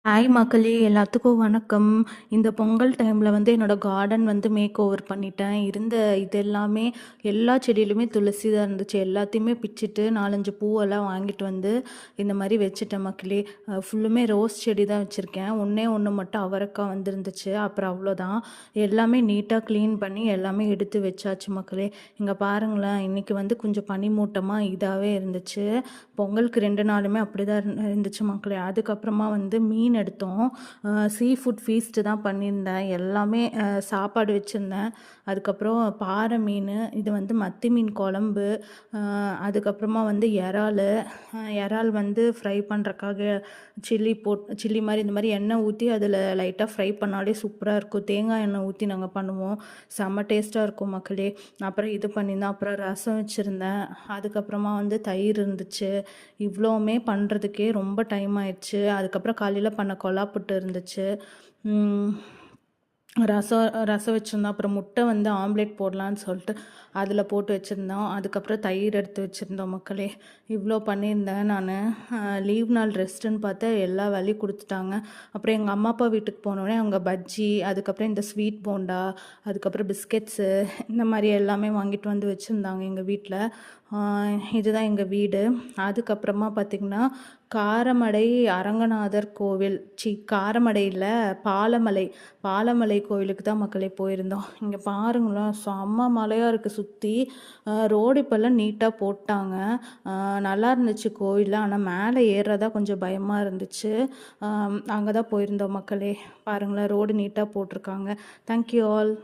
Hi மக்களே, எல்லாத்துக்கும் வணக்கம். இந்த பொங்கல் டைமில் வந்து என்னோடய கார்டன் வந்து மேக் ஓவர் பண்ணிட்டேன். இது எல்லாமே எல்லா செடியிலுமே துளசி தான் இருந்துச்சு. எல்லாத்தையுமே பிச்சுட்டு 4-5 பூவெல்லாம் வாங்கிட்டு வந்து இந்த மாதிரி வச்சுட்டேன் மக்களே. ஃபுல்லுமே ரோஸ் செடி தான் வச்சுருக்கேன். ஒன்றே ஒன்று மட்டும் அவரைக்காய் வந்துருந்துச்சு. அப்புறம் அவ்வளோதான். எல்லாமே நீட்டாக க்ளீன் பண்ணி எல்லாமே எடுத்து வச்சாச்சு மக்களே. இங்கே பாருங்களேன், இன்றைக்கி வந்து கொஞ்சம் பனிமூட்டமாக இதாகவே இருந்துச்சு. பொங்கலுக்கு 2 நாளுமே அப்படி தான் இருந்துச்சு மக்களே. அதுக்கப்புறமா வந்து மீன் எடுத்தோம். சீ ஃபுட் ஃபீஸ்ட்டு தான் பண்ணியிருந்தேன். எல்லாமே சாப்பாடு வச்சுருந்தேன். அதுக்கப்புறம் பாறை மீன், இது வந்து மத்தி மீன் குழம்பு, அதுக்கப்புறமா வந்து இறால் வந்து ஃப்ரை பண்ணுறக்காக சில்லி மாதிரி இந்த மாதிரி எண்ணெய் ஊற்றி அதில் லைட்டாக ஃப்ரை பண்ணாலே சூப்பராக இருக்கும். தேங்காய் எண்ணெய் ஊற்றி நாங்கள் பண்ணுவோம். செம்ம டேஸ்ட்டாக இருக்கும் மக்களே. அப்புறம் இது பண்ணியிருந்தேன். அப்புறம் ரசம் வச்சுருந்தேன். அதுக்கப்புறமா வந்து தயிர் இருந்துச்சு. இவ்வளோவுமே பண்ணுறதுக்கே ரொம்ப டைம் ஆயிடுச்சு. அதுக்கப்புறம் காலையில் பண்ண கொலாப்புட்டு இருந்துச்சு. ரசம் வச்சுருந்தோம். அப்புறம் முட்டை வந்து ஆம்லேட் போடலான்னு சொல்லிட்டு அதில் போட்டு வச்சுருந்தோம். அதுக்கப்புறம் தயிர் எடுத்து வச்சுருந்தோம் மக்களே. இவ்வளோ பண்ணியிருந்தேன் நான். லீவ் நாள் ரெஸ்ட்டுன்னு பார்த்தா எல்லா வேலையும் கொடுத்துட்டாங்க. அப்புறம் எங்கள் அம்மா அப்பா வீட்டுக்கு போனோடனே அவங்க பஜ்ஜி, அதுக்கப்புறம் இந்த ஸ்வீட் போண்டா, அதுக்கப்புறம் பிஸ்கெட்ஸு, இந்த மாதிரி எல்லாமே வாங்கிட்டு வந்து வச்சுருந்தாங்க எங்கள் வீட்டில். இதுதான் எங்கள் வீடு. அதுக்கப்புறமா பார்த்திங்கன்னா, காரமடை அரங்கநாதர் கோவில், காரமடையில் பாலமலை கோவிலுக்கு தான் மக்களே போயிருந்தோம். இங்கே பாருங்களேன், செம்ம மலையாக இருக்குது சுற்றி. ரோடு இப்போல்லாம் நீட்டாக போட்டாங்க. நல்லா இருந்துச்சு கோவில். ஆனால் மேலே ஏறுறதா கொஞ்சம் பயமாக இருந்துச்சு. அங்கே தான் போயிருந்தோம் மக்களே. பாருங்களேன், ரோடு நீட்டாக போட்டிருக்காங்க. Thank you all.